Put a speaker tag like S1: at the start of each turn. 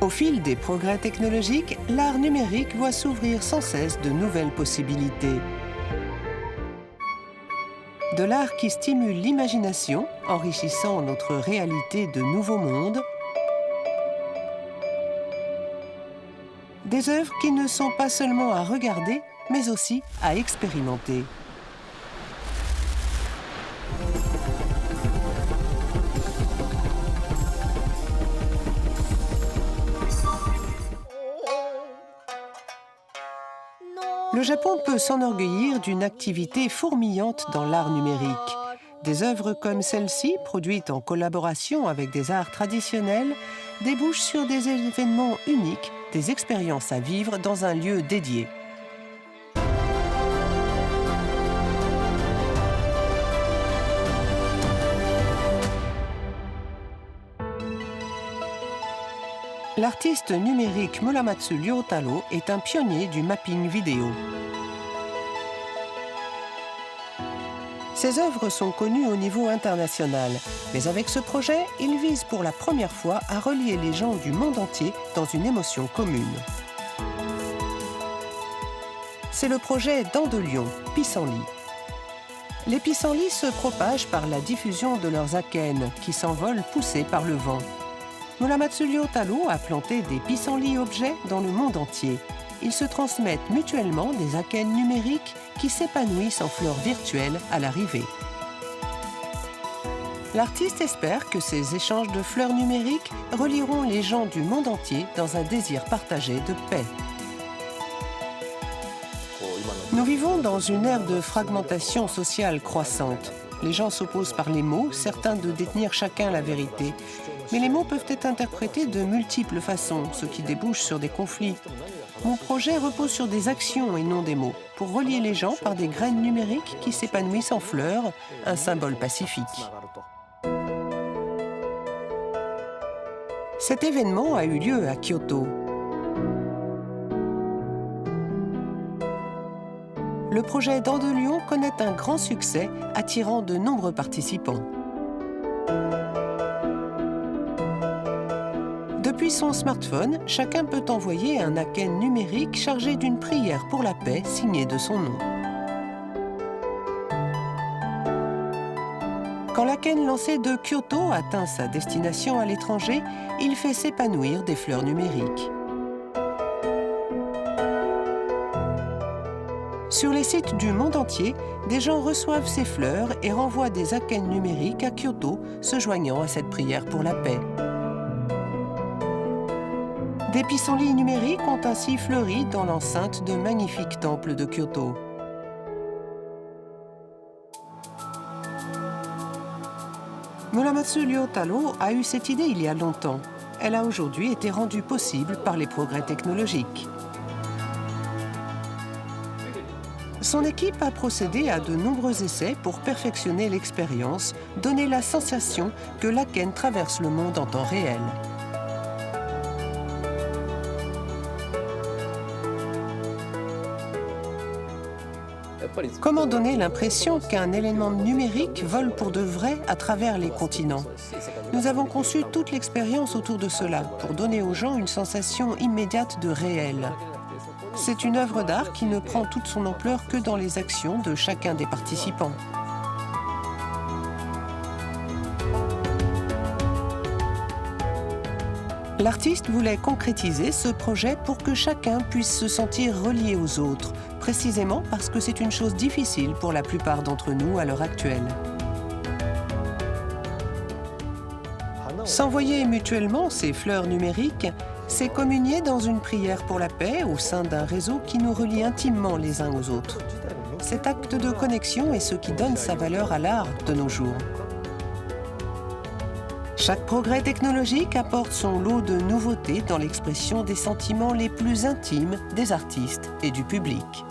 S1: Au fil des progrès technologiques, l'art numérique voit s'ouvrir sans cesse de nouvelles possibilités. De l'art qui stimule l'imagination, enrichissant notre réalité de nouveaux mondes. Des œuvres qui ne sont pas seulement à regarder, mais aussi à expérimenter. Le Japon peut s'enorgueillir d'une activité fourmillante dans l'art numérique. Des œuvres comme celle-ci, produites en collaboration avec des arts traditionnels, débouchent sur des événements uniques, des expériences à vivre dans un lieu dédié. L'artiste numérique Muramatsu Ryotaro est un pionnier du mapping vidéo. Ses œuvres sont connues au niveau international, mais avec ce projet, il vise pour la première fois à relier les gens du monde entier dans une émotion commune. C'est le projet Dandelion, pissenlit. Les pissenlits se propagent par la diffusion de leurs akènes, qui s'envolent poussés par le vent. Muramatsu Ryotaro a planté des pissenlits-objets dans le monde entier. Ils se transmettent mutuellement des akènes numériques qui s'épanouissent en fleurs virtuelles à l'arrivée. L'artiste espère que ces échanges de fleurs numériques relieront les gens du monde entier dans un désir partagé de paix. Nous vivons dans une ère de fragmentation sociale croissante. Les gens s'opposent par les mots, certains de détenir chacun la vérité. Mais les mots peuvent être interprétés de multiples façons, ce qui débouche sur des conflits. Mon projet repose sur des actions et non des mots, pour relier les gens par des graines numériques qui s'épanouissent en fleurs, un symbole pacifique. Cet événement a eu lieu à Kyoto. Le projet Dandelion connaît un grand succès, attirant de nombreux participants. Depuis son smartphone, chacun peut envoyer un akène numérique chargé d'une prière pour la paix signée de son nom. Quand l'akène lancé de Kyoto atteint sa destination à l'étranger, il fait s'épanouir des fleurs numériques. Sur les sites du monde entier, des gens reçoivent ces fleurs et renvoient des akènes numériques à Kyoto, se joignant à cette prière pour la paix. Des pissenlits numériques ont ainsi fleuri dans l'enceinte de magnifiques temples de Kyoto. Muramatsu Ryotaro a eu cette idée il y a longtemps. Elle a aujourd'hui été rendue possible par les progrès technologiques. Son équipe a procédé à de nombreux essais pour perfectionner l'expérience, donner la sensation que l'akène traverse le monde en temps réel. Comment donner l'impression qu'un élément numérique vole pour de vrai à travers les continents? Nous avons conçu toute l'expérience autour de cela pour donner aux gens une sensation immédiate de réel. C'est une œuvre d'art qui ne prend toute son ampleur que dans les actions de chacun des participants. L'artiste voulait concrétiser ce projet pour que chacun puisse se sentir relié aux autres, précisément parce que c'est une chose difficile pour la plupart d'entre nous à l'heure actuelle. S'envoyer mutuellement ces fleurs numériques, c'est communier dans une prière pour la paix au sein d'un réseau qui nous relie intimement les uns aux autres. Cet acte de connexion est ce qui donne sa valeur à l'art de nos jours. Chaque progrès technologique apporte son lot de nouveautés dans l'expression des sentiments les plus intimes des artistes et du public.